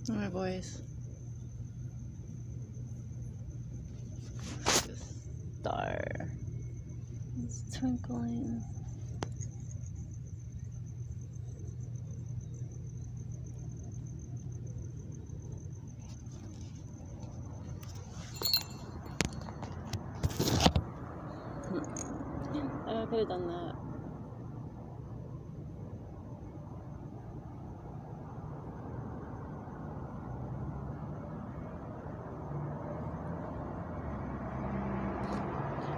My boys. Star. It's twinkling. I could have done that.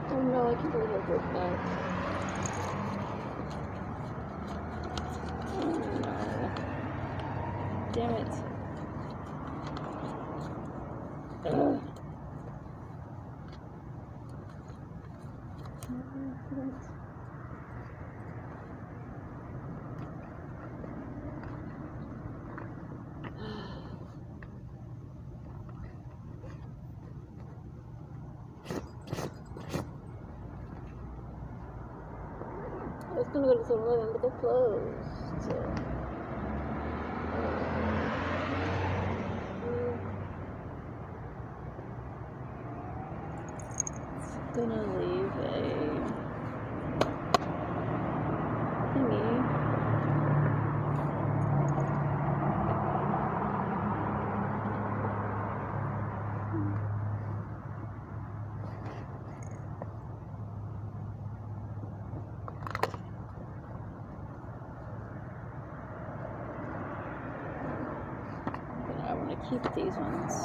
Oh no, I can't believe I broke that. Oh no. Damn it. Ugh. I was gonna go to 7-Eleven, but they're closed. So. It's gonna leave a thingy. But I want to keep these ones.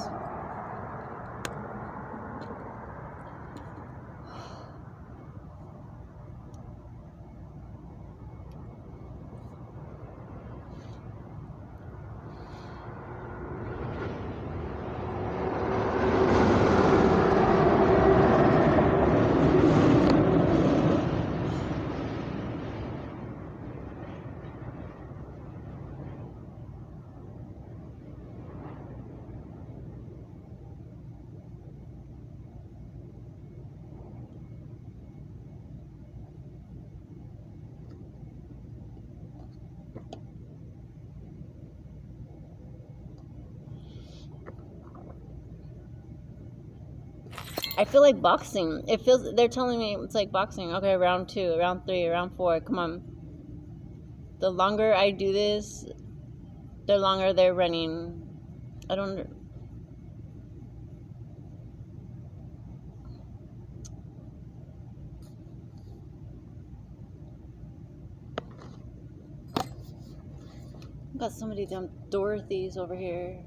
I feel like boxing. It feels. They're telling me it's like boxing. Okay, round 2, round 3, round 4. Come on. The longer I do this, the longer they're running. I don't. Got so many damn Dorothys over here.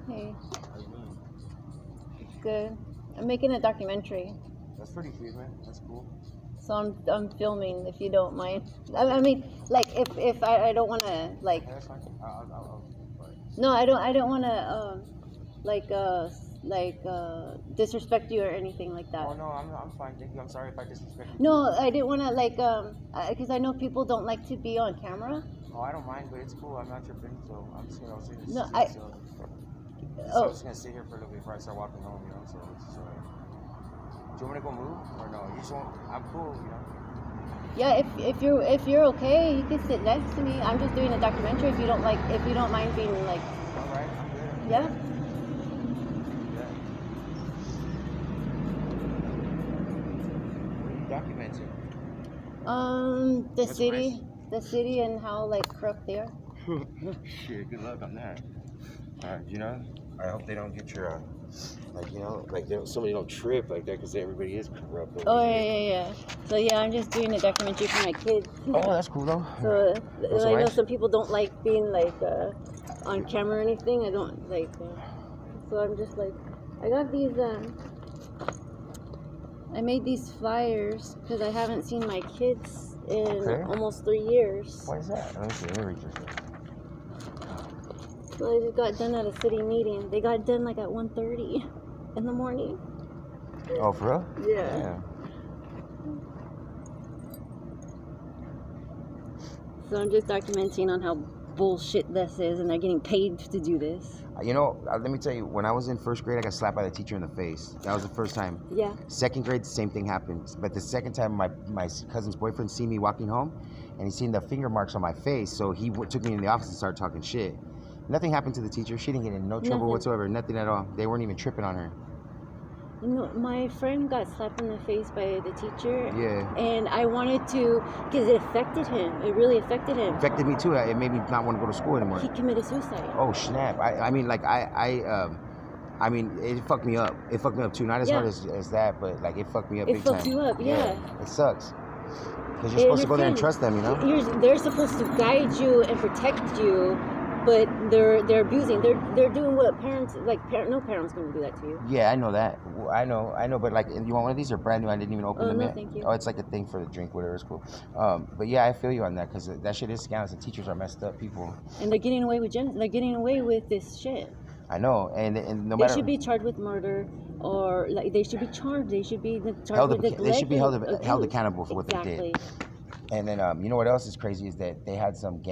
Hey. How you doing? Good. I'm making a documentary. That's pretty sweet, man. That's cool. So I'm filming, if you don't mind. I mean, like if I don't want to like. Yeah, that's fine. I'll No, I don't want to disrespect you or anything like that. Oh no, I'm fine. Thank you. I'm sorry if I disrespected you. No, I didn't want to because I know people don't like to be on camera. Oh, I don't mind, but it's cool. I'm not tripping, so I'm just gonna sit here. No, I'm just gonna sit here for a little bit before I start walking home, you know. So it's alright. Do you want me to go move or no? You just want? I'm cool, you know. Yeah, if you're okay, you can sit next to me. I'm just doing a documentary. If you don't mind being like. All right, I'm good. Yeah. Yeah. What are you documenting? The city and how like corrupt they are. Shit, good luck on that. You know, I hope they don't get your, somebody don't trip like that because everybody is corrupt. Oh yeah. So yeah, I'm just doing a documentary for my kids. Oh, that's cool though. So I know nice. some people don't like being like on camera or anything. I don't like. So I'm just like, I got these. I made these flyers because I haven't seen my kids in almost 3 years. Why is that? Let me see. Let me read this. Well, they just got done at a city meeting. They got done like at 1:30 in the morning. Oh, for real? Yeah. So I'm just documenting on how bullshit this is, and they're getting paid to do this. You know, let me tell you, when I was in first grade, I got slapped by the teacher in the face. That was the first time. Yeah. Second grade, the same thing happened. But the second time, my cousin's boyfriend seen me walking home, and he seen the finger marks on my face, so he took me in the office and started talking shit. Nothing happened to the teacher. She didn't get in no trouble whatsoever. Nothing at all. They weren't even tripping on her. You know, my friend got slapped in the face by the teacher. Yeah. And I wanted to, because it affected him. It really affected him. Affected me too. It made me not want to go to school anymore. He committed suicide. Oh snap! I mean, like I mean, it fucked me up. It fucked me up too. Not as hard as that, but like it fucked me up big time. It fucked you up, yeah. It sucks. Because you're supposed to go there and trust them, you know. They're supposed to guide you and protect you. But they're abusing. They're doing what parents no parent's gonna do that to you. Yeah, I know that. I know. But like, you want one of these? They're brand new. I didn't even open them yet. Thank you. Oh, it's like a thing for the drink, whatever. It's cool. But yeah, I feel you on that because that shit is scams. The teachers are messed up people. And they're getting away with They're getting away with this shit. I know, and no matter. They should be charged with murder, or like they should be charged. They should be charged with neglect. They should be held accountable for what they did. And then, you know what else is crazy is that they had some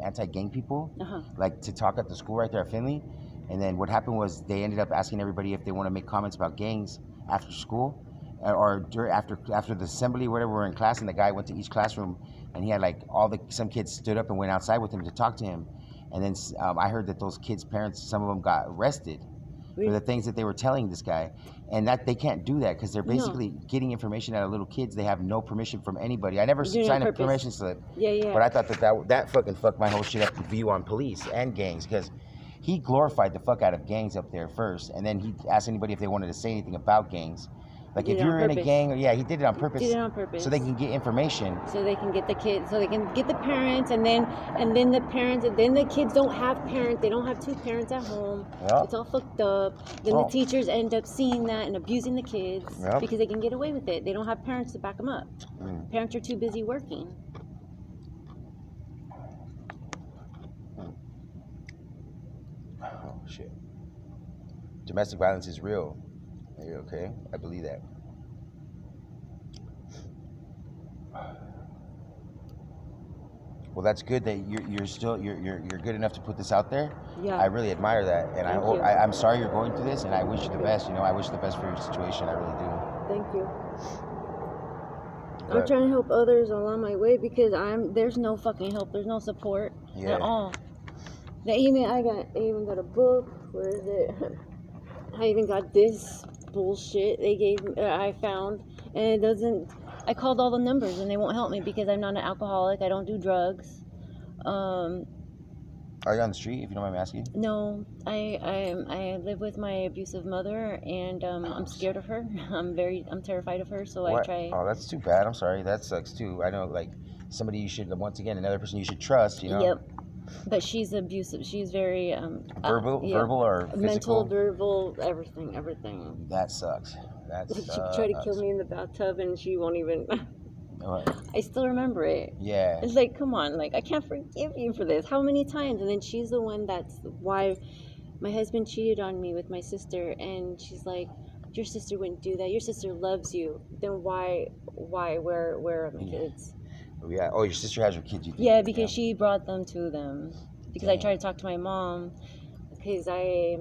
anti-gang people, like to talk at the school right there at Finley. And then what happened was they ended up asking everybody if they want to make comments about gangs after school, or after the assembly, whatever. We're in class, and the guy went to each classroom, and he had like some kids stood up and went outside with him to talk to him. And then I heard that those kids' parents, some of them got arrested. For the things that they were telling this guy, and that they can't do that because they're basically getting information out of little kids. They have no permission from anybody. I never signed a permission slip. Yeah. But I thought that fucking fucked my whole shit up view on police and gangs, because he glorified the fuck out of gangs up there first, and then he asked anybody if they wanted to say anything about gangs. Like if you're in a gang, he did it on purpose. So they can get information. So they can get the kids, so they can get the parents, and then the parents, and then the kids don't have parents. They don't have two parents at home. Yep. It's all fucked up. Then the teachers end up seeing that and abusing the kids because they can get away with it. They don't have parents to back them up. Parents are too busy working. Oh shit. Domestic violence is real. Are you okay? I believe that. Well, that's good that you're good enough to put this out there. Yeah. I really admire that, and I'm sorry you're going through this, and I wish you the best. You know, I wish the best for your situation. I really do. Thank you. I'm trying to help others along my way because there's no fucking help. There's no support at all. I even got a book. Where is it? I even got this bullshit I found, and it doesn't. I called all the numbers and they won't help me because I'm not an alcoholic. I don't do drugs. Are you on the street, if you don't mind me asking? No, I live with my abusive mother, and I'm scared of her. I'm terrified of her. So I try. Oh, that's too bad. I'm sorry. That sucks too. I know, like somebody you should another person you should trust. You know. Yep. But she's abusive. She's very verbal or physical? Mental, verbal, everything. That sucks. She tried to kill me in the bathtub, and she won't even. I still remember it. Yeah. It's like, come on, like I can't forgive you for this. How many times? And then she's the one that's why my husband cheated on me with my sister, and she's like, your sister wouldn't do that. Your sister loves you. Then why? Where are my kids? Yeah. Oh, your sister has her kids. You think? Yeah, because she brought them to them. Because I tried to talk to my mom, because I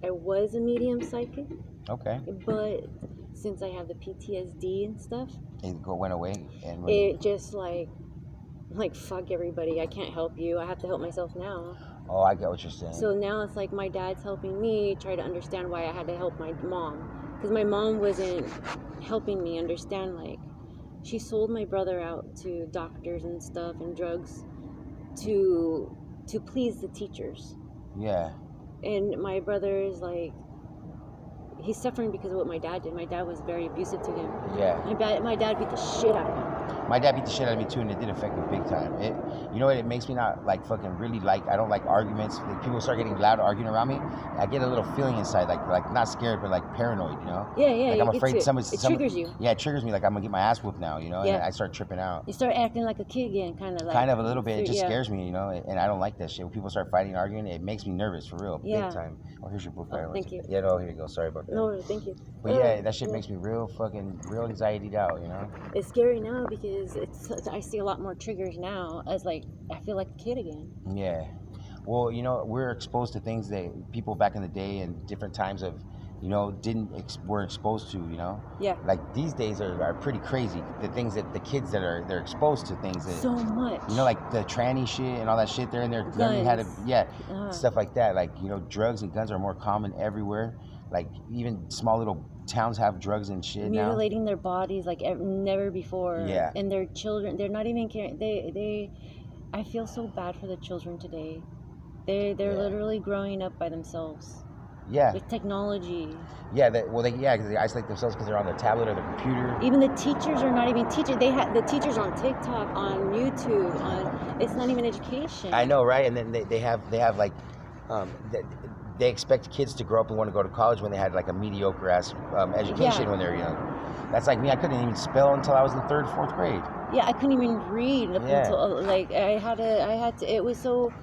was a medium psychic. Okay. But since I have the PTSD and stuff, it went away, and it just like fuck everybody. I can't help you. I have to help myself now. Oh, I get what you're saying. So now it's like my dad's helping me try to understand why I had to help my mom, because my mom wasn't helping me understand. Like, she sold my brother out to doctors and stuff and drugs to please the teachers. Yeah. And my brother is like, he's suffering because of what my dad did. My dad was very abusive to him. Yeah. My dad beat the shit out of him. My dad beat the shit out of me too, and it did affect me big time. You know what? It makes me not like fucking really like. I don't like arguments. Like, people start getting loud arguing around me. I get a little feeling inside, like not scared, but like paranoid. You know? Yeah, yeah. Like I'm afraid somebody. It triggers you. Yeah, it triggers me. Like I'm gonna get my ass whooped now. You know? Yeah. And I start tripping out. You start acting like a kid again, kind of like. Kind of a little bit. It just scares me, you know. And I don't like that shit. When people start fighting, arguing, it makes me nervous for real, big time. Oh, here's your book. Oh, thank you. Yeah, no, here you go. Sorry about that. No, thank you. But yeah, that shit makes me real anxietied out, you know. It's scary now because I see a lot more triggers now as like I feel like a kid again. Yeah. Well, you know, we're exposed to things that people back in the day and different times of, you know, were exposed to, you know. Yeah. Like these days are pretty crazy. The things that the kids that they're exposed to things that so much. You know, like the tranny shit and all that shit. They're in there learning how to stuff like that. Like, you know, drugs and guns are more common everywhere. Like even small little towns have drugs and shit now. Mutilating their bodies like never before. Yeah. And their children, they're not even caring. I feel so bad for the children today. They're literally growing up by themselves. Yeah. With technology. Yeah, because they isolate themselves because they're on their tablet or their computer. Even the teachers are not even teaching. They have the teachers on TikTok, on YouTube, it's not even education. I know, right? And then they have like, they expect kids to grow up and want to go to college when they had like a mediocre ass education when they're young. That's like me. I couldn't even spell until I was in 3rd, 4th grade. Yeah, I couldn't even read until like I had to. It was so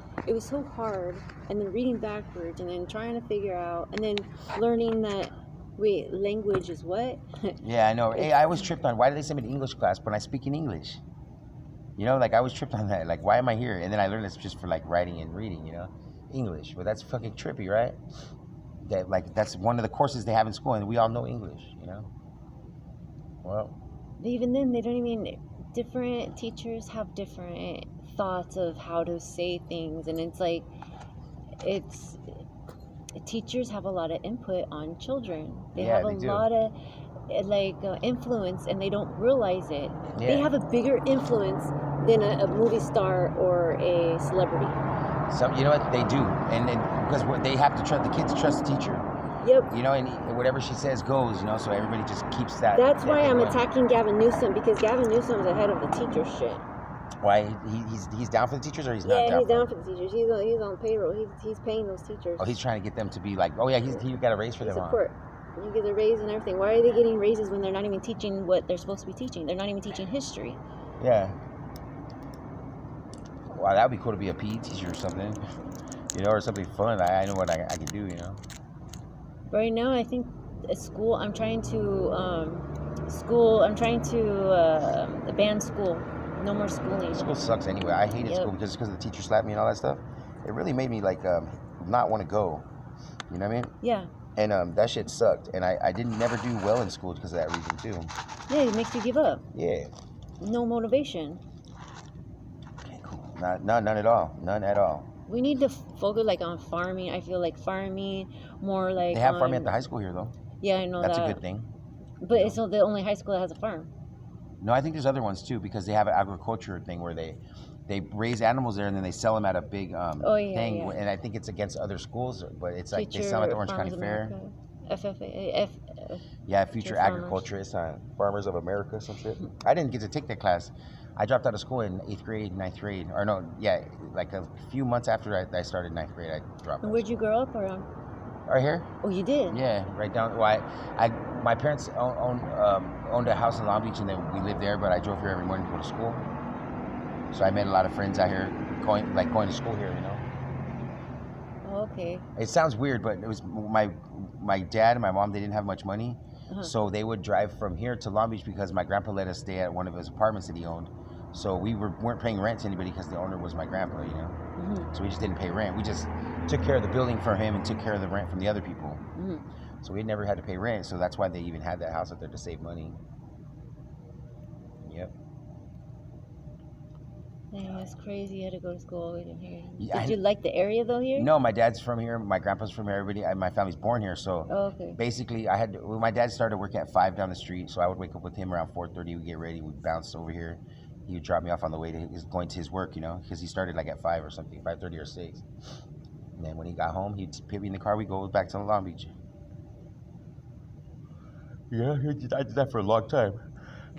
hard, and then reading backwards, and then trying to figure out, and then learning that language is what. Yeah, I know. Hey, I was tripped on why did they send me to English class when I speak in English? You know, like I was tripped on that. Like, why am I here? And then I learned it's just for like writing and reading. You know, English. But that's fucking trippy, right? That's one of the courses they have in school, and we all know English. You know. Well. Even then, they don't even. Different teachers have different thoughts of how to say things, and it's like teachers have a lot of input on children. They have a lot of influence, and they don't realize it. Yeah. They have a bigger influence than a movie star or a celebrity. You know what they do, and because they have to trust the kids, trust the teacher. Yep. You know, and whatever she says goes, you know, so everybody just keeps that. That's why I'm attacking Gavin Newsom, because Gavin Newsom's ahead of the teacher shit. Why? He's down for the teachers, or he's not down? Yeah, he's down for the teachers. He's on payroll. He's paying those teachers. Oh, he's trying to get them to be like, oh yeah, he got a raise for them. Support. You get a raise and everything. Why are they getting raises when they're not even teaching what they're supposed to be teaching? They're not even teaching history. Yeah. Wow, that would be cool to be a PE teacher or something. You know, or something fun. I know what I can do, you know. Right now, I think at school, I'm trying to ban school. No more schooling. School sucks anyway. I hated school because the teacher slapped me and all that stuff. It really made me like not want to go. You know what I mean? Yeah. And that shit sucked. And I didn't never do well in school because of that reason too. Yeah, it makes you give up. Yeah. No motivation. Okay, cool. None at all. None at all. We need to focus on farming. I feel like farming, more like. They have farming at the high school here, though. Yeah, I know that. That's a good thing. But it's not the only high school that has a farm. No, I think there's other ones too, because they have an agriculture thing where they raise animals there and then they sell them at a big thing. Yeah. And I think it's against other schools, but it's like they sell them at the Orange County Fair. Future Agriculturist, Farmers of America, some shit. I didn't get to take that class. I dropped out of school in 8th grade, 9th grade. Or no, yeah, like a few months after I started 9th grade, I dropped out. Where'd you grow up around? Right here. Oh, you did? Yeah, right down. Well, my parents owned a house in Long Beach, and then we lived there, but I drove here every morning to go to school. So I made a lot of friends out here going to school here, you know. Oh, okay. It sounds weird, but it was my dad and my mom, they didn't have much money. Uh-huh. So they would drive from here to Long Beach because my grandpa let us stay at one of his apartments that he owned. So we weren't paying rent to anybody because the owner was my grandpa, you know. Mm-hmm. So we just didn't pay rent. We just took care of the building for him and took care of the rent from the other people. Mm-hmm. So we never had to pay rent. So that's why they even had that house out there, to save money. Yep. Dang, that's crazy. You had to go to all the way to here. Did you like the area though here? No, my dad's from here. My grandpa's from here. My family's born here. So basically, when my dad started working at 5 down the street, so I would wake up with him around 4:30. We'd get ready. We'd bounce over here. He would drop me off on the way to going to his work, you know, because he started like at 5 or something, 5:30 or 6. And then when he got home, he'd put me in the car. We'd go back to Long Beach. Yeah, I did that for a long time.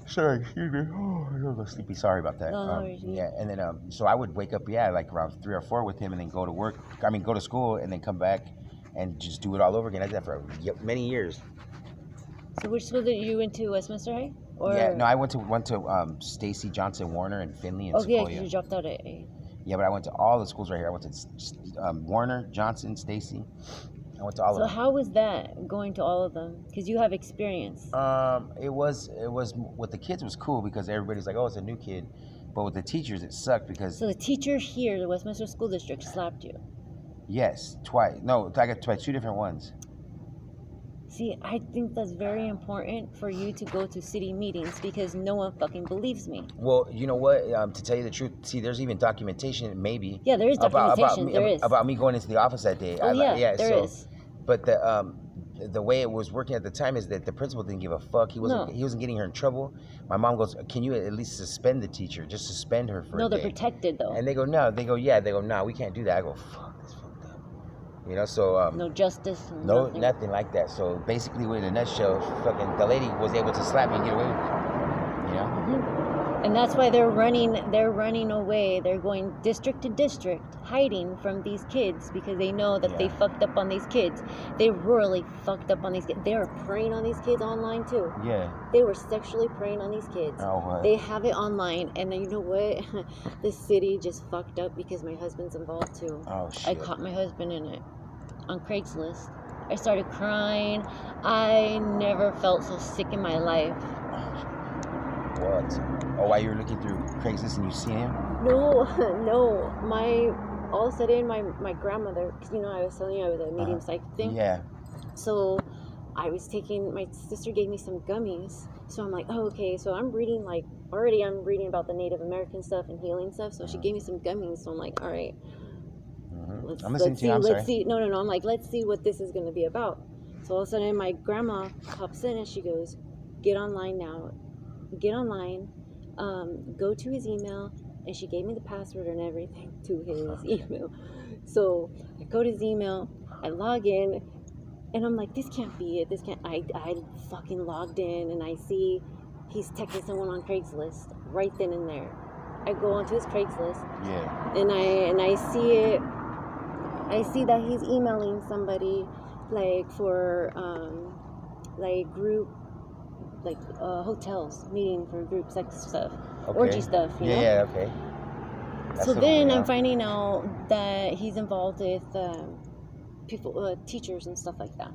Sorry, excuse me. Oh, I'm a little sleepy. Sorry about that. No, Yeah, and then so I would wake up, like around 3 or 4 with him, and then go to work. I mean, go to school, and then come back, and just do it all over again. I did that for many years. So which school did you went to? Westminster High? Or Yeah, no, I went to Stacy Johnson Warner and Finley and yeah, Sequoia. because you dropped out at A. Yeah, but I went to all the schools right here. I went to Warner, Johnson, Stacy. I went to all of them. So how was that going to all of them? Because you have experience. It was with the kids it was cool because everybody's like, oh, it's a new kid, but with the teachers it sucked because. So the teacher here, the Westminster School District, slapped you. Yes, twice. No, I got twice, 2 different ones. See, I think that's very important for you to go to city meetings because no one fucking believes me. Well, you know what? To tell you the truth, see, there's even documentation, maybe. Yeah, there is documentation. About me going into the office that day. Oh, there is. But the way it was working at the time is that the principal didn't give a fuck. He wasn't getting her in trouble. My mom goes, "Can you at least suspend the teacher? Just suspend her for a day." No, they're protected though. And they go, "No." They go, "Yeah." They go, "No, we can't do that." I go, "Fuck, that's fucked up." You know, so no justice. No, nothing like that. So basically, in a nutshell, fucking the lady was able to slap me and get away with it. You know. Mm-hmm. And that's why they're running away. They're going district to district, hiding from these kids because they know that they fucked up on these kids. They really fucked up on these kids. They were preying on these kids online too. Yeah. They were sexually preying on these kids. Oh, what? They have it online, and you know what? The city just fucked up because my husband's involved too. Oh shit. I caught my husband in it on Craigslist. I started crying. I never felt so sick in my life. What? Oh, while you were looking through Craigslist and you see him? No. All of a sudden, my grandmother, because I was telling you I was a medium psychic thing. Yeah. So I was my sister gave me some gummies. So I'm like, oh, okay. So I'm reading I'm reading about the Native American stuff and healing stuff. So she gave me some gummies. So I'm like, all right. I'm listening to you. Let's see. No. I'm like, let's see what this is going to be about. So all of a sudden, my grandma pops in and she goes, get online now. Get online. Go to his email, and she gave me the password and everything to his email. So I go to his email, I log in, and I'm like, this can't be it. I fucking logged in, and I see he's texting someone on Craigslist right then and there. I go onto his Craigslist, and I see it. I see that he's emailing somebody for group. Hotels, meeting for group sex stuff, orgy stuff, you know? Yeah, okay. So then I'm finding out that he's involved with people, teachers and stuff like that.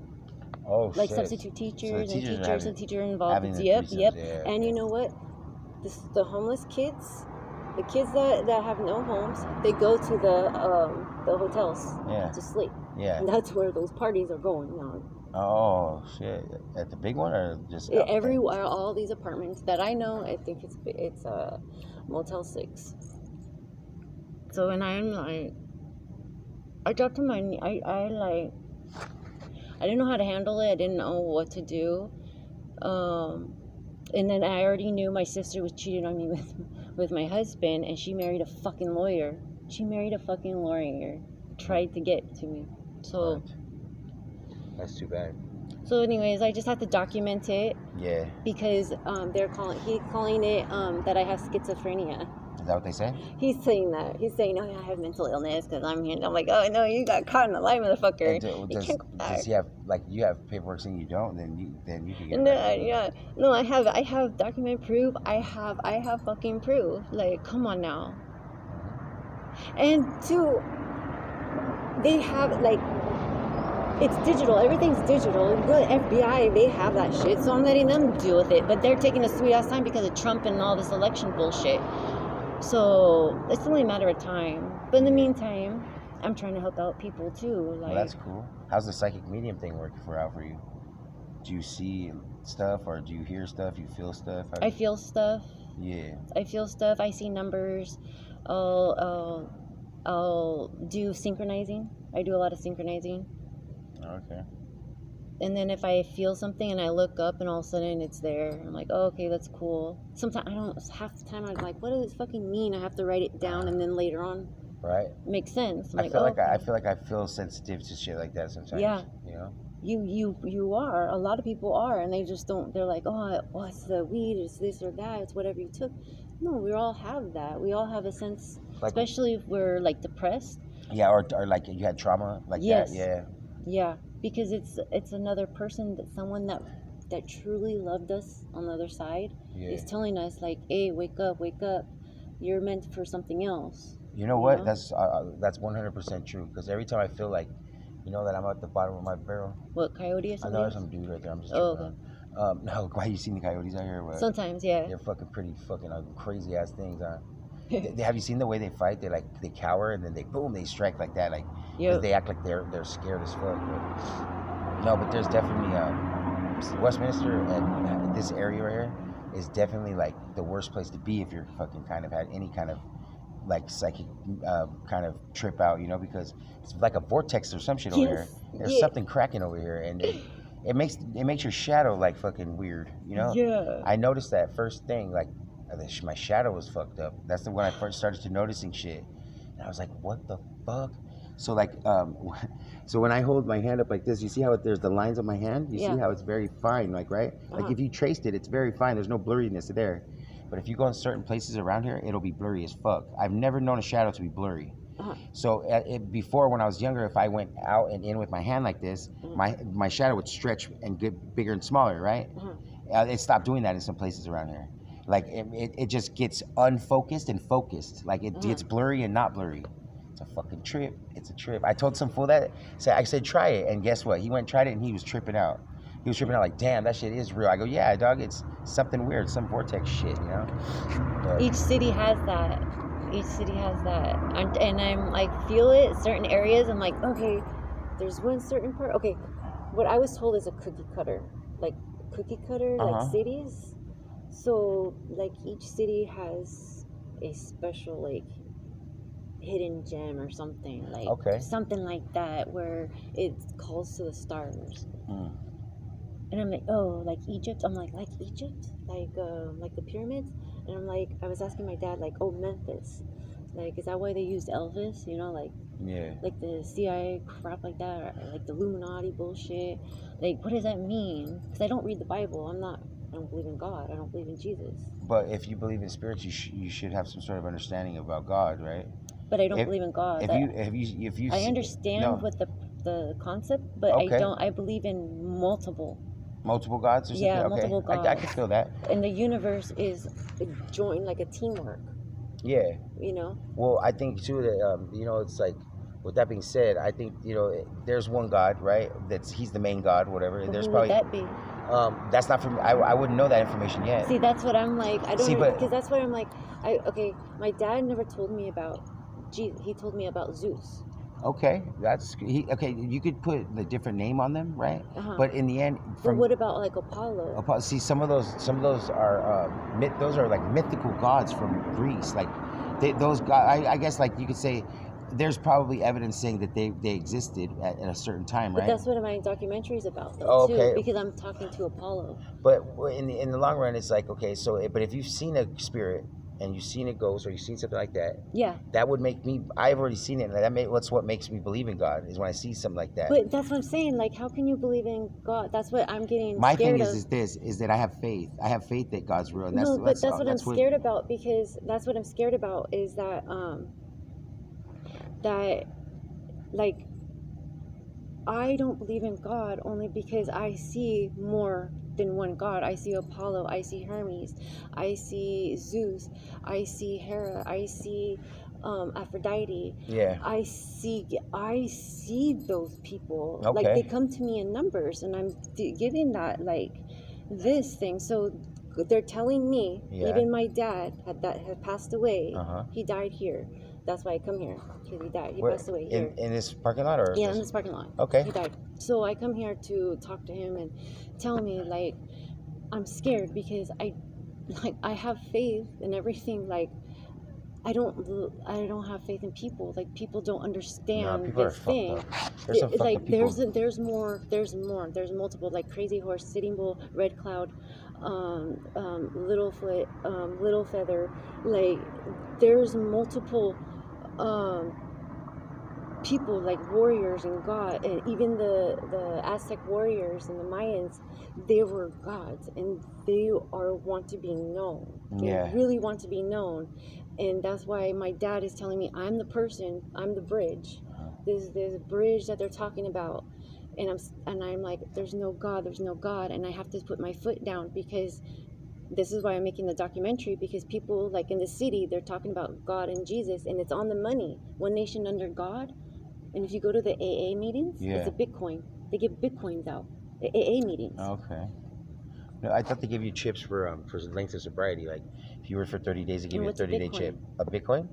Oh, like shit. Substitute teachers and teacher involved. Yep. Yeah, and you know what? The homeless kids, the kids that have no homes, they go to the hotels to sleep. Yeah. And that's where those parties are going on. Oh shit! At the big one or just everywhere? All these apartments that I know, I think it's a Motel 6. So and I'm like, I dropped to my knee. I didn't know how to handle it. I didn't know what to do. And then I already knew my sister was cheating on me with my husband, and she married a fucking lawyer. Tried to get to me. So. What? That's too bad. So anyways, I just had to document it. Yeah. Because he's calling it that I have schizophrenia. Is that what they say? He's saying that. He's saying, I have mental illness because I'm here. I'm like, oh no, you got caught in a lie, motherfucker. Does he have you have paperwork saying you don't? Then you can get. No, I have document proof. I have fucking proof. Like, come on now. And two, they have it's digital. Everything's digital. The FBI, they have that shit, so I'm letting them deal with it. But they're taking a sweet ass time because of Trump and all this election bullshit. So it's only a matter of time. But in the meantime, I'm trying to help out people too. Well, that's cool. How's the psychic medium thing working out for you? Do you see stuff or do you hear stuff? You feel stuff? I feel stuff. Yeah. I feel stuff. I see numbers. I'll do synchronizing. I do a lot of synchronizing. Okay. And then if I feel something and I look up and all of a sudden it's there, I'm like, oh, okay, that's cool. Sometimes half the time I'm like, what does this fucking mean? I have to write it down and then later on, right, makes sense. I feel like I feel sensitive to shit like that sometimes. Yeah. You know. You are. A lot of people are, and they just don't. They're like, oh, it's the weed, it's this or that, it's whatever you took. No, we all have that. We all have a sense, Like, especially if we're like depressed. yeah, or like you had trauma like Yes. that. Yeah. Yeah, because it's another person, that someone that truly loved us on the other side is telling us like, hey, wake up, you're meant for something else. You know what? That's 100% true. Because every time I feel like, that I'm at the bottom of my barrel. What, coyote or I something? know there's some dude right there. I'm just. Oh, okay. No, why you seen the coyotes out here? Sometimes, yeah. They're fucking pretty fucking crazy ass things, huh? Have you seen the way they fight? They cower and then they strike like that, like because they act like they're scared as fuck. But there's definitely Westminster and this area right here is definitely like the worst place to be if you're fucking kind of had any kind of like psychic kind of trip out, because it's like a vortex or some shit over here. There's something cracking over here, and it makes your shadow like fucking weird, Yeah. I noticed that first thing, like my shadow was fucked up. That's when I first started to noticing shit, and I was like, what the fuck? So like, so when I hold my hand up like this, you see how there's the lines on my hand? You see how it's very fine, like, right? Like if you traced it, it's very fine. There's no blurriness there. But if you go in certain places around here, it'll be blurry as fuck. I've never known a shadow to be blurry. So before, when I was younger, if I went out and in with my hand like this, my shadow would stretch and get bigger and smaller, right? It stopped doing that in some places around here. Like it just gets unfocused and focused. Like it gets blurry and not blurry. It's a fucking trip. It's a trip. I told some fool that. I said, try it. And guess what? He went and tried it and he was tripping out. He was tripping out like, damn, that shit is real. I go, yeah, dog, it's something weird, some vortex shit, But each city has that. And I'm like, feel it, certain areas. I'm like, okay, there's one certain part. Okay, what I was told is a cookie cutter. Like cities. So, like, each city has a special, like, hidden gem or something. Like, something like that, where it calls to the stars. And I'm like, oh, like Egypt? I'm like Egypt? Like the pyramids? And I'm like, I was asking my dad, like, oh, Memphis. Like, is that why they used Elvis? Like the CIA crap like that, or like the Illuminati bullshit. Like, what does that mean? Because I don't read the Bible. I don't believe in God. I don't believe in Jesus. But if you believe in spirits, you should have some sort of understanding about God, right? But I don't believe in God. If you I understand what the concept, but I believe in multiple gods or something? Yeah, multiple gods. I can feel that. And the universe is joined like a teamwork. Yeah. Well, I think too that it's like, with that being said, I think there's one God, right? He's the main God, whatever. But there's who probably would that be? That's not for me. I wouldn't know that information yet. See, that's what I'm like. I don't know, because that's what I'm like. My dad never told me about Jesus. He told me about Zeus. Okay, you could put the different name on them, right? But in the end, but what about like Apollo? See, some of those are those are like mythical gods from Greece. Like those gods, I guess, like you could say, there's probably evidence saying that they existed at a certain time, right? But that's what my documentary's about, though, too, because I'm talking to Apollo. But in the long run, it's like, okay, so but if you've seen a spirit and you've seen a ghost or you've seen something like that, that would make me. I've already seen it, and that's what makes me believe in God, is when I see something like that. But that's what I'm saying. Like, how can you believe in God? That's what I'm getting. My scared thing of. is that I have faith. I have faith that God's real. And that's what I'm scared about, because that's what I'm scared about is that like, I don't believe in God only because I see more than one God. I see Apollo, I see Hermes, I see Zeus, I see Hera, I see Aphrodite. Yeah. I see those people. Okay. Like, they come to me in numbers, and I'm giving that, like, this thing. So they're telling me, even my dad had passed away. He died here. That's why I come here, because he died. He passed away here. In this parking lot? Or in this parking lot. Okay. He died. So I come here to talk to him and tell me, like, I'm scared because I have faith in everything. Like, I don't have faith in people. Like, people don't understand this thing. There's more. There's multiple, like Crazy Horse, Sitting Bull, Red Cloud, Littlefoot, Little Feather. Like, there's multiple people like warriors and God, and even the Aztec warriors and the Mayans, they were gods, and they want to be known. They really want to be known, and that's why my dad is telling me I'm the person, I'm the bridge. There's a bridge that they're talking about, and I'm like, there's no God, and I have to put my foot down, because this is why I'm making the documentary, because people like in the city, they're talking about God and Jesus, and it's on the money. One nation under God. And if you go to the AA meetings, it's a Bitcoin. They give Bitcoins out. The AA meetings. Okay. No, I thought they give you chips for length of sobriety. Like if you were for 30 days, they give you a 30-day chip. A Bitcoin?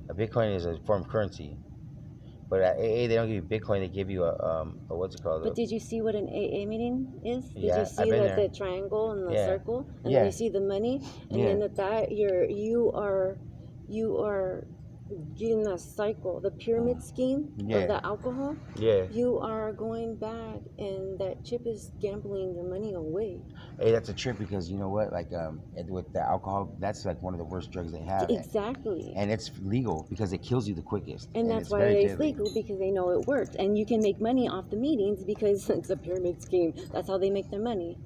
A Bitcoin is a form of currency. But at AA, they don't give you Bitcoin. They give you a what's it called? But did you see what an AA meeting is? Did Yeah, you see the triangle and the circle, and then you see the money, and then that you are in the cycle, the pyramid scheme of the alcohol. You are going back, and that chip is gambling your money away. Hey, that's a trip, because you know what? Like with the alcohol, that's like one of the worst drugs they have. Exactly. And it's legal because it kills you the quickest. And that's why it's legal, because they know it works, and you can make money off the meetings because it's a pyramid scheme. That's how they make their money.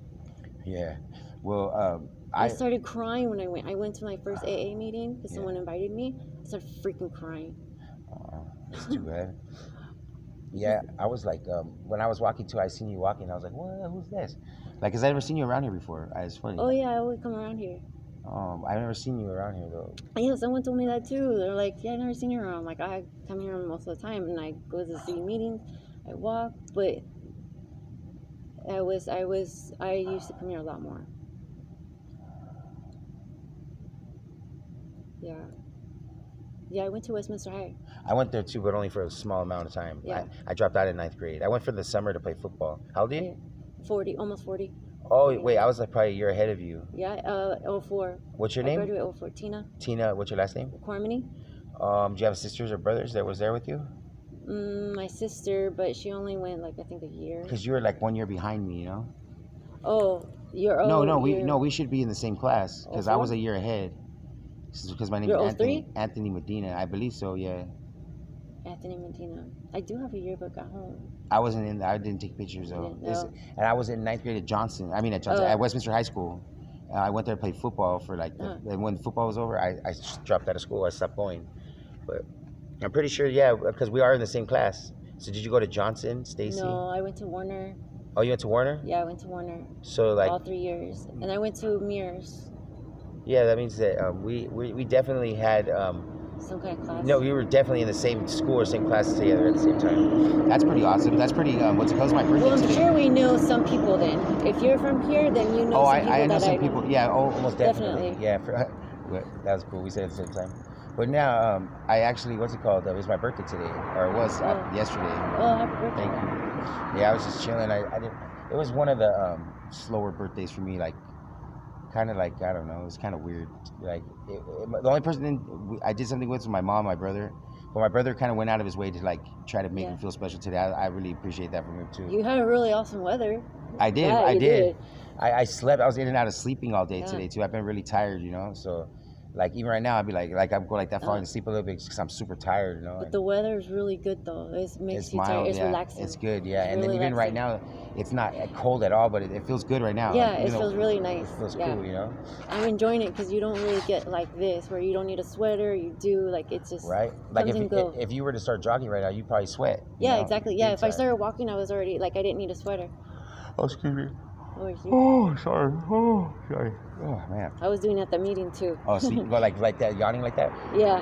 Yeah. Well, I started crying when I went. I went to my first AA meeting because someone invited me. I started freaking crying. It's too bad. Yeah, I was like, when I was walking too, I seen you walking. I was like, what? Who's this? Like, cause I never seen you around here before. It's funny. Oh yeah, I always come around here. I've never seen you around here though. Yeah, someone told me that too. They're like, yeah, I've never seen you around. Like, I come here most of the time, and I go to city meetings. I walk, but I used to come here a lot more. Yeah. Yeah, I went to Westminster High. I went there too, but only for a small amount of time. Yeah. I dropped out in 9th grade. I went for the summer to play football. How old are you? 40, almost 40. Oh, wait, I was like probably a year ahead of you. Yeah, 04. What's your name? I graduated 04. Tina. Tina, what's your last name? Cormany. Do you have sisters or brothers that was there with you? My sister, but she only went like I think a year. Because you were like 1 year behind me, you know? Oh, you're we should be in the same class, because I was a year ahead. Because my name is Anthony Medina. I believe so, yeah. Anthony Medina. I do have a yearbook at home. I didn't take pictures though. No. And I was in 9th grade at Westminster High School. I went there to play football for and when football was over, I dropped out of school. I stopped going. But I'm pretty sure, because we are in the same class. So did you go to Johnson, Stacy? No, I went to Warner. Oh, you went to Warner? Yeah, I went to Warner. So like all 3 years. And I went to Mears. Yeah, that means that we definitely had some kind of class. No, we were definitely in the same school or same class together at the same time. That's pretty awesome. That's pretty. What's it called? My birthday. Well, I'm sure we know some people then. If you're from here, then you know. I know some people. Yeah, almost definitely. Definitely. Yeah, that was cool. We said it at the same time. But now, I actually, what's it called? It was my birthday today, or it was yesterday. Oh, happy birthday! Thank you. Yeah, I was just chilling. I didn't. It was one of the slower birthdays for me. Like, kind of like, I don't know, it was kind of weird. Like the only person I did something with was my mom, my brother. But my brother kind of went out of his way to like try to make me feel special today. I really appreciate that from him too. You had a really awesome weather. I did. I did. I slept. I was in and out of sleeping all day today too. I've been really tired, you know. So like even right now, I'd be like I'm going like that far and sleep a little bit because I'm super tired, you know. But the weather is really good though. It makes you tired. It's relaxing. It's good, yeah. And then even right now, it's not cold at all, but it feels good right now. Yeah, it feels really nice. It feels cool, you know. I'm enjoying it because you don't really get like this where you don't need a sweater. You do like it's just right. Like if you were to start jogging right now, you'd probably sweat. Yeah, exactly. Yeah, if I started walking, I was already like I didn't need a sweater. Oh, excuse me. Oh, sorry. Oh, sorry. Oh, man. I was doing it at the meeting too. Oh, so you go like that, yawning like that? Yeah.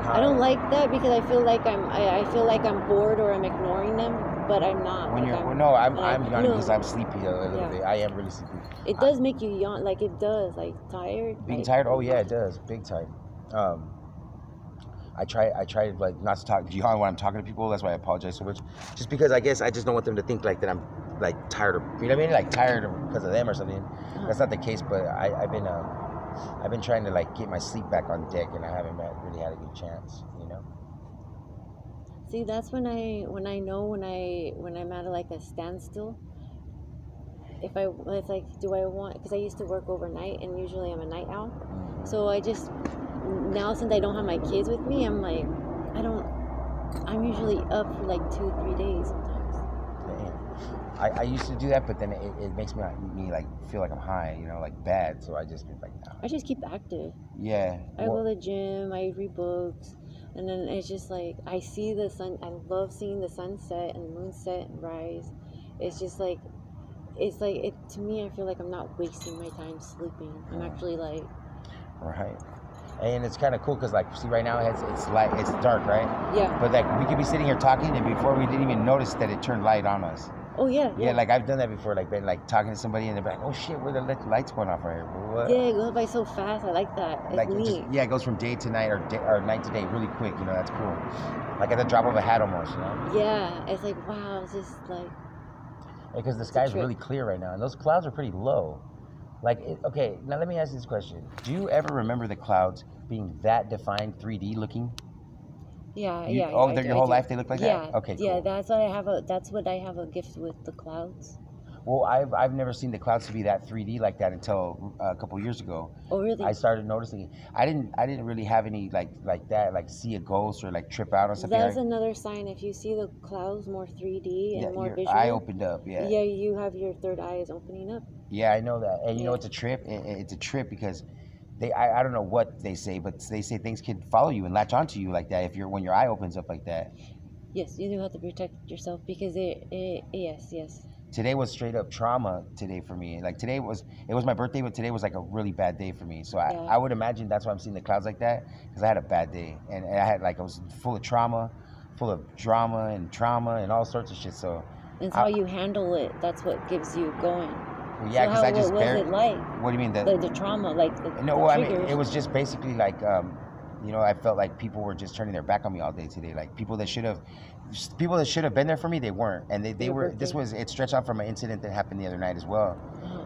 I don't like that because I feel like I'm bored or I'm ignoring them, but I'm not. When you're I'm yawning because I'm sleepy a little bit. I am really sleepy. It does make you yawn, like it does, like tired. Being tired? Oh yeah, it does, big time. I try like not to talk yawn when I'm talking to people. That's why I apologize so much. Just because I guess I just don't want them to think like that I'm like tired of, you know what I mean? Like tired because of them or something. That's not the case, but I've been trying to like get my sleep back on deck, and I haven't really had a good chance, you know. See, that's when I know when I'm at like a standstill. It's like, do I want? Because I used to work overnight, and usually I'm a night owl. So I just now since I don't have my kids with me, I'm like, I'm usually up for like 2-3 days sometimes. I used to do that, but then it makes me like feel like I'm high, like bad. So I just be like, nah. I just keep active. Yeah. I go to the gym, I read books, and then it's just like I see the sun. I love seeing the sunset and the moon set and rise. It's just like it to me. I feel like I'm not wasting my time sleeping. I'm actually like right. And it's kind of cool because, like, see, right now it's light, it's dark, right? Yeah. But like we could be sitting here talking, and before we didn't even notice that it turned light on us. Oh yeah. Yeah, like I've done that before. Like been like talking to somebody, and they're like, "Oh shit, where the lights going off right here?" What? Yeah, it goes by so fast. I like that. It's like neat. It goes from day to night or night to day really quick. That's cool. Like at the drop of a hat almost. Yeah, it's like wow. It's just like because the sky's really clear right now, and those clouds are pretty low. Like, okay, now let me ask you this question: do you ever remember the clouds being that defined, 3D looking? Yeah. Oh, your whole life they look like that? Yeah. Okay, cool. Yeah, that's what I have. That's what I have a gift with the clouds. Well, I've never seen the clouds to be that 3D like that until a couple years ago. Oh, really? I started noticing it. I didn't really have any like that, like see a ghost or like trip out on something. That's another sign. If you see the clouds more 3D and more your visual, eye opened up. Yeah. Yeah, you have your third eye is opening up. Yeah, I know that. And you know, it's a trip. It's a trip because I don't know what they say, but they say things can follow you and latch onto you like that when your eye opens up like that. Yes, you do have to protect yourself because yes. Today was straight up trauma today for me. Like it was my birthday, but today was like a really bad day for me. So I would imagine that's why I'm seeing the clouds like that, because I had a bad day and I had I was full of trauma, full of drama and all sorts of shit. So it's how you handle it. That's what gives you going. Well, yeah, because I just what was it like? What do you mean the trauma, like the I mean it was just basically like I felt like people were just turning their back on me all day today. Like people that should have been there for me, they weren't, and they were. It stretched out from an incident that happened the other night as well.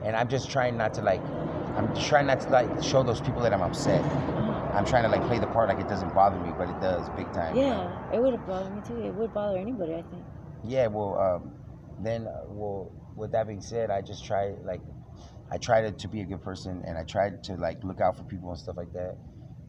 And I'm just trying not to show those people that I'm upset. I'm trying to play the part like it doesn't bother me, but it does big time. Yeah, it would have bothered me too. It would bother anybody, I think. Yeah, with that being said, I just try to be a good person, and I tried to look out for people and stuff like that.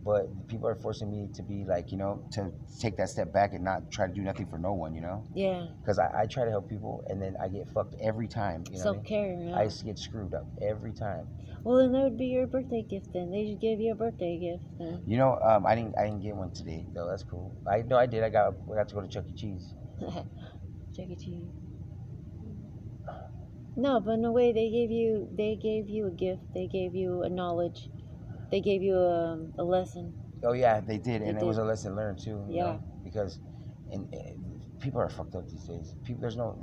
But people are forcing me to be to take that step back and not try to do nothing for no one, Yeah. Because I try to help people, and then I get fucked every time. Self-care, yeah. I just get screwed up every time. Well, then that would be your birthday gift. Then they should give you a birthday gift. Then. I didn't get one today though. That's cool. I did. I got to go to Chuck E. Cheese. Chuck E. Cheese. No, but in a way, they gave you a gift. They gave you a knowledge. They gave you a lesson. Oh yeah, they did, and it was a lesson learned too. Yeah. Because, people are fucked up these days. There's no,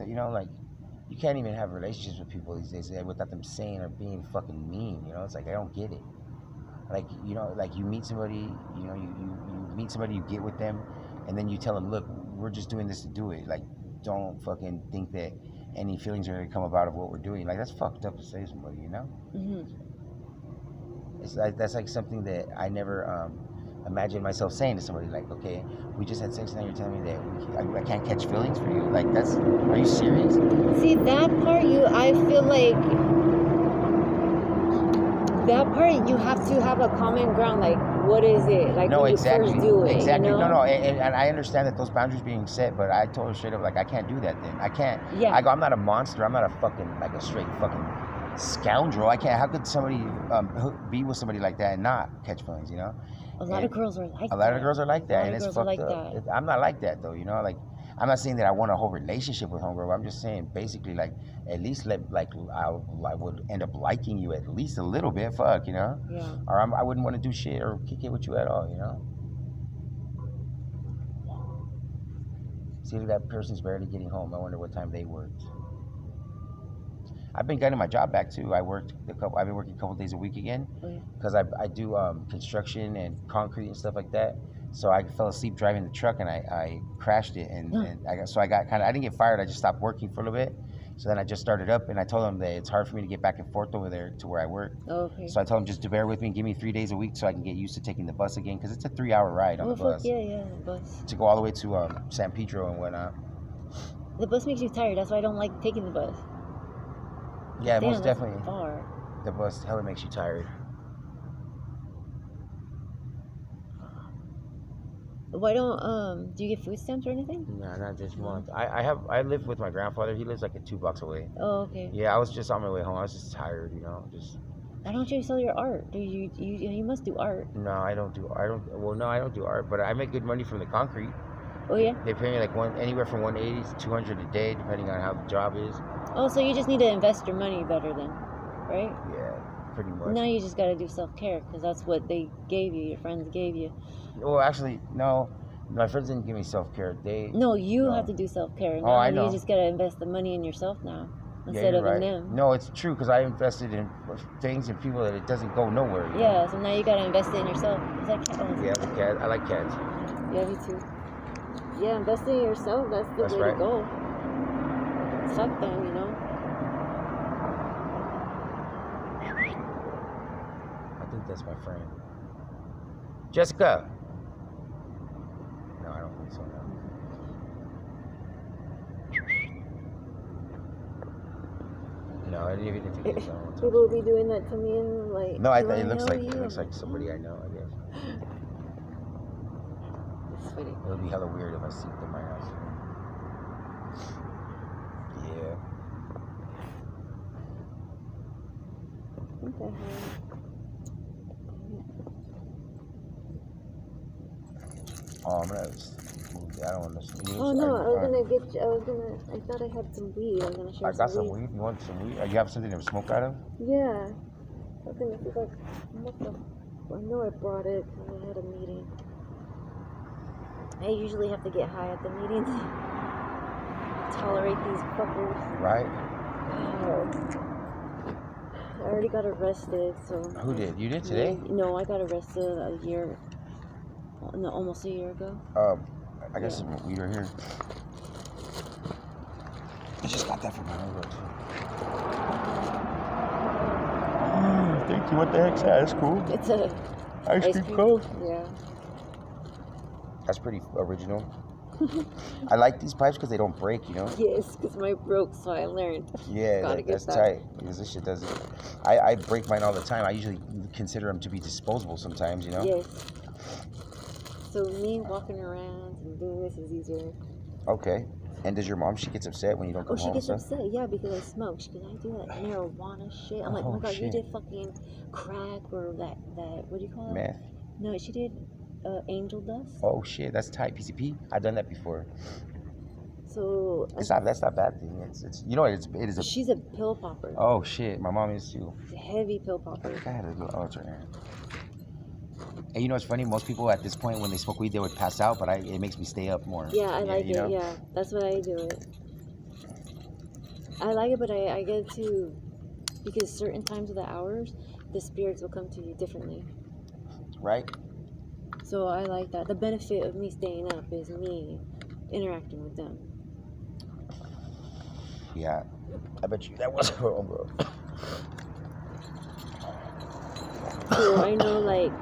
you can't even have relationships with people these days without them saying or being fucking mean. It's like I don't get it. You meet somebody, you meet somebody, you get with them, and then you tell them, look, we're just doing this to do it. Like, don't fucking think that any feelings are gonna come about of what we're doing. Like, that's fucked up to say to somebody, Mm-hmm. That's like something that I never imagined myself saying to somebody. Like, okay, we just had sex, now you're telling me that I can't catch feelings for you. Like, are you serious? See, that part I feel like that part you have to have a common ground. Like, what is it? Like, no, when exactly, you first do it. Exactly. No, and I understand that those boundaries being set, but I told her straight up, like, I can't do that then. I can't. Yeah. I go, I'm not a monster. I'm not a fucking, a straight fucking scoundrel. I can't. How could somebody be with somebody like that and not catch feelings? A lot of girls are like that. A lot of girls are like that, and it's fucked like up. I'm not like that though. Like, I'm not saying that I want a whole relationship with homegirl. I'm just saying basically, like, at least I would end up liking you at least a little bit. Fuck, Yeah. Or I wouldn't want to do shit or kick it with you at all. See, that person's barely getting home. I wonder what time they worked. I've been getting my job back too. I've been working a couple days a week again because I do construction and concrete and stuff like that. So I fell asleep driving the truck and I crashed it and I didn't get fired. I just stopped working for a little bit. So then I just started up and I told them that it's hard for me to get back and forth over there to where I work. Okay. So I told them just to bear with me and give me 3 days a week so I can get used to taking the bus again, because it's a 3-hour ride on the bus. Yeah, the bus. To go all the way to San Pedro and whatnot. The bus makes you tired. That's why I don't like taking the bus. Yeah, most definitely. Far. The bus hella makes you tired. Why don't do you get food stamps or anything? No, not this month. I live with my grandfather. He lives like 2 blocks away. Oh, okay. Yeah, I was just on my way home. I was just tired, just. Why don't you sell your art? Do you must do art? No, I don't do. I don't do art, but I make good money from the concrete. Oh yeah. They pay me like anywhere from 180 to 200 a day, depending on how the job is. Oh, so you just need to invest your money better then, right? Yeah, pretty much. Now you just got to do self-care because that's what they gave you. Your friends gave you. Well, actually, no. My friends didn't give me self-care. No, you have to do self-care. Oh, I know. You just got to invest the money in yourself now instead of in them. No, it's true because I invested in things and people that it doesn't go nowhere. Yeah, so now you got to invest it in yourself. Is that cat? Yeah, the cat. I like cats. Yeah, me too. Yeah, investing in yourself, that's the way to go. Fuck them, I think that's my friend. Jessica! No, I don't think so, no. No, I didn't even think it was People will be doing that to me and like... No, it looks like somebody I know, I guess. It's funny. It would be hella weird if I see them in my house. Yeah. What the hell? Oh, I'm gonna. I don't want to. Oh no, I thought I had some weed. I was gonna share I got some weed. You want some weed? You have something to smoke out of? Yeah. I was gonna see like, I know I brought it because I had a meeting. I usually have to get high at the meetings. Tolerate these fuckers. Right. I already got arrested, so. Who did? You did today? No, I got arrested almost a year ago. I guess we were here. I just got that from my neighbor too. Thank you. What the heck's that? That's cool. It's a ice cream cone. Yeah. That's pretty original. I like these pipes because they don't break, Yes, because mine broke, so I learned. Yeah, that's tight because this shit doesn't. I break mine all the time. I usually consider them to be disposable sometimes, Yes. So me walking around and doing this is easier. Okay. And does your mom, she gets upset when you don't come home? Oh, she gets upset, yeah, because I smoke. She goes, I do that marijuana shit. I'm like, oh my god, you did fucking crack or that, what do you call it? Meth. No, she did angel dust. Oh shit, that's tight. PCP? I've done that before. So that's not a bad thing. It's it is a. She's a pill popper. Oh shit, my mom is too. She's a heavy pill popper. I had a little. Oh, it's right here. And it's funny. Most people at this point, when they smoke weed, they would pass out, but it makes me stay up more. Yeah, I like it. Yeah, that's what I do it. I like it, but I get to because certain times of the hours, the spirits will come to you differently. Right. So I like that. The benefit of me staying up is me interacting with them. Yeah, I bet you that wasn't wrong, bro. So I know, like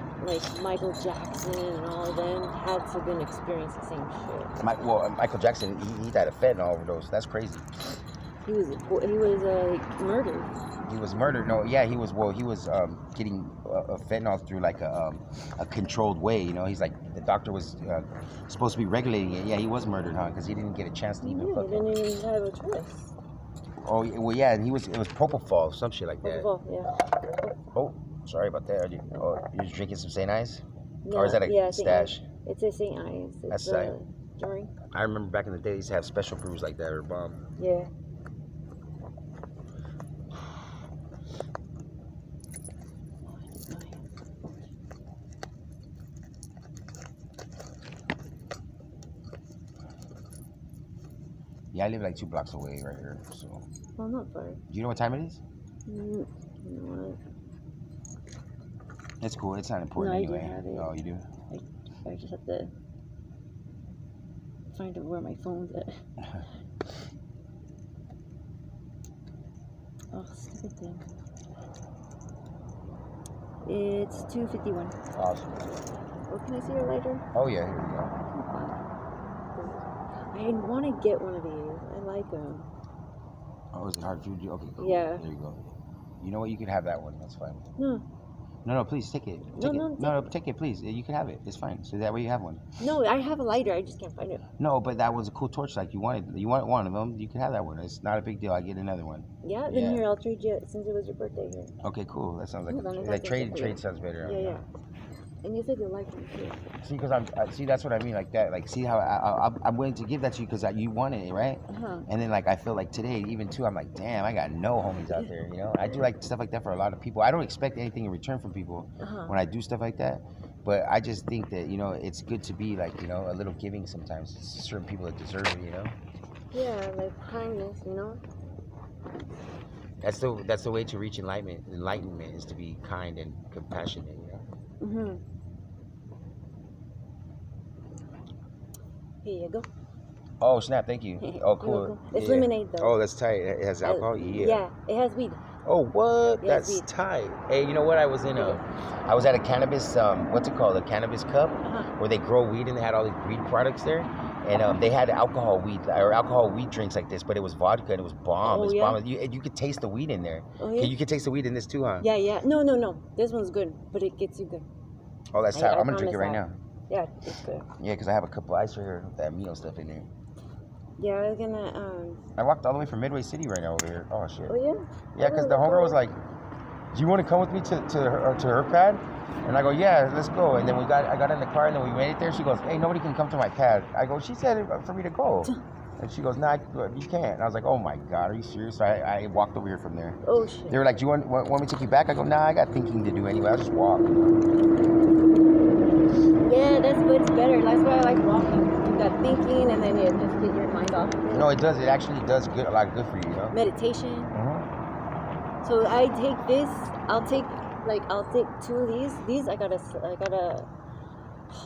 Michael Jackson and all of them had to been experience the same shit. Michael Jackson, he died of fentanyl overdose. That's crazy. He was murdered. He was murdered. No, yeah, he was getting fentanyl through like a controlled way. He's like the doctor was supposed to be regulating it. Yeah, he was murdered, huh? Because he didn't get a chance to even. He didn't even have a choice. Oh well, yeah, and it was propofol, some shit like that. Propofol, yeah. Oh, sorry about that. You're drinking some St. Ives? No, or is that a stash? It's a St. Ives. That's right. During. I remember back in the day, they used to have special brews like that or bomb. Yeah. Yeah, I live like 2 blocks away right here, so. Well, not far. Do you know what time it is? You know what? It's cool. It's not important anyway. I do have it. Oh, you do? I just have to find out where my phone's at. Oh, stupid thing. It's 2:51. Awesome. Oh, can I see your lighter? Oh, yeah, here we go. I want to get one of these. I like them. Oh, is it hard for you? Okay, cool. Yeah. There you go. You know what? You can have that one. That's fine. No. No, please take it. No, Take it. no, No, take it, please. You can have it. It's fine. So that way you have one. No, I have a lighter. I just can't find it. No, but that was a cool torch. Like you wanted one of them. You can have that one. It's not a big deal. I get another one. Yeah. Then here, I'll trade you since it was your birthday here. Okay, cool. That sounds like Hold on, like trade sounds better. Yeah. And you said you like them too. See, because see, that's what I mean, like that. Like, see how I'm willing to give that to you because you wanted it, right? And then like I feel like today, even too, I'm like, damn, I got no homies out there. You know, I do like stuff like that for a lot of people. I don't expect anything in return from people when I do stuff like that. But I just think that it's good to be like a little giving sometimes. It's certain people that deserve it, Yeah, like kindness, That's the way to reach enlightenment. Enlightenment is to be kind and compassionate, Here you go. Oh snap! Thank you. Oh cool. It's lemonade though. Oh, that's tight. It has alcohol. Yeah, it has weed. Oh what? It That's tight. Hey, you know what? I was at a cannabis what's it called? A cannabis cup where they grow weed and they had all these weed products there, and they had alcohol weed drinks like this, but it was vodka and it was bomb. Oh, It's yeah? bomb. You could taste the weed in there. Oh, yeah? You could taste the weed in this too, huh? Yeah. No. This one's good, but it gets you good. Oh, that's tight. I'm gonna drink it right now. Yeah, it's good. Yeah, because I have a couple ice right here with that Mio stuff in there. Yeah, I was gonna I walked all the way from Midway City right now over here. Oh shit. Oh yeah. Yeah, because the homegirl was like, "Do you want to come with me to her pad?" And I go, "Yeah, let's go." And then I got in the car and then we made it there. She goes, "Hey, nobody can come to my pad." I go, "She said for me to go." And she goes, "Nah, you can't." And I was like, "Oh my God, are you serious?" So I walked over here from there. Oh shit. They were like, "Do you want me to take you back?" I go, "Nah, I got thinking to do anyway. I'll just walk." Yeah, that's good. It's better. That's why I like walking. You got thinking, and then you just get your mind off of it. No, it does. It actually does a lot good for you, Meditation. So I take this. I'll take 2 of these. These I gotta.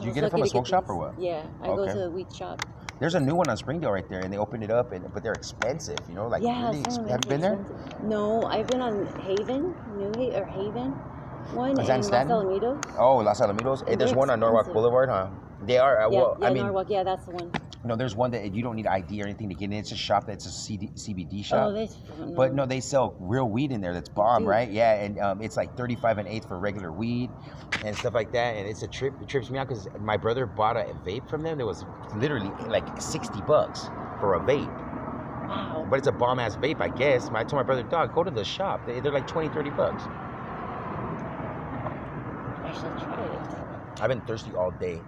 Do you get it from a smoke shop or what? Yeah, I go to the weed shop. There's a new one on Springdale right there, and they opened it up, but they're expensive. Like really expensive. Have you been there? No, I've been on Haven, Haven. One in Los Stanton? Alamitos. Oh, Los Alamitos. Hey, there's one on Norwalk Boulevard, huh? They are. Norwalk. Yeah, that's the one. No, there's one that you don't need ID or anything to get in. It's a shop that's a CBD shop. Oh, that's. But no, they sell real weed in there. That's bomb, right? Yeah, and it's like 35 an eighth for regular weed and stuff like that. And it's a trip. It trips me out because my brother bought a vape from them. That was literally like $60 for a vape. Wow. But it's a bomb ass vape, I guess. I told my brother, "Dog, go to the shop. They're like $20-$30." I should try it. I've been thirsty all day.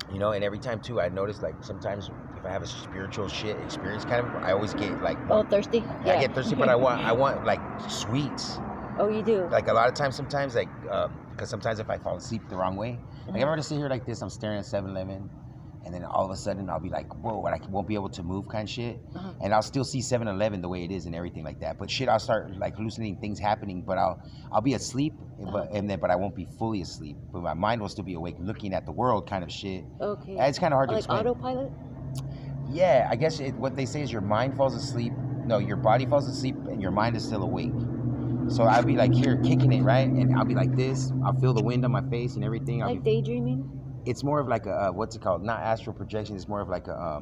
And every time too, I notice like sometimes if I have a spiritual shit experience, kind of, I always get like. Thirsty. Yeah, I get thirsty, but I want like sweets. Oh, you do. Like a lot of times, sometimes like, because sometimes if I fall asleep the wrong way, like I'm ever to sit here like this, I'm staring at 7-Eleven, and then all of a sudden I'll be like, whoa, and I won't be able to move, kind of shit, and I'll still see 7-Eleven the way it is and everything like that. But shit, I'll start like hallucinating things happening, but I'll be asleep, but I won't be fully asleep, but my mind will still be awake, looking at the world, kind of shit. Okay. It's kind of hard to explain. Like autopilot. Yeah, I guess what they say is your mind falls asleep. No, your body falls asleep and your mind is still awake. So I'll be like here kicking it, right? And I'll be like this. I'll feel the wind on my face and everything. Like daydreaming? It's more of like a, what's it called? Not astral projection. It's more of like a,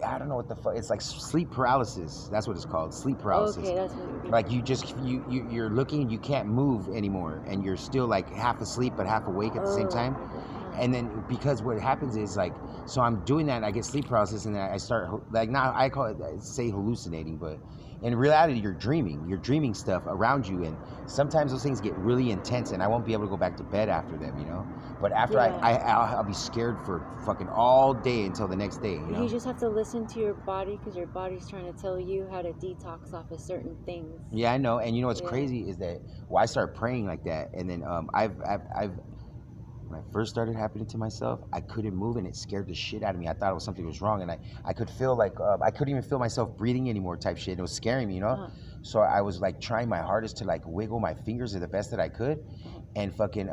I don't know what the fuck. It's like sleep paralysis. That's what it's called. Sleep paralysis. Okay, that's what you're like you're looking, you can't move anymore. And you're still like half asleep but half awake at the same time. And then because what happens is like, so I'm doing that and I get sleep paralysis and then I start like, now I call it, say hallucinating, but in reality you're dreaming stuff around you, and sometimes those things get really intense and I won't be able to go back to bed after them, but after I'll be scared for fucking all day until the next day. You just have to listen to your body because your body's trying to tell you how to detox off of certain things. Yeah, I know. And what's crazy is that I start praying like that, and then I've when I first started happening to myself, I couldn't move and it scared the shit out of me. I thought something was wrong, and I could feel like I couldn't even feel myself breathing anymore type shit. It was scaring me, So I was like trying my hardest to like wiggle my fingers the best that I could, and fucking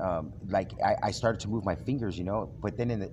like I started to move my fingers, but then in the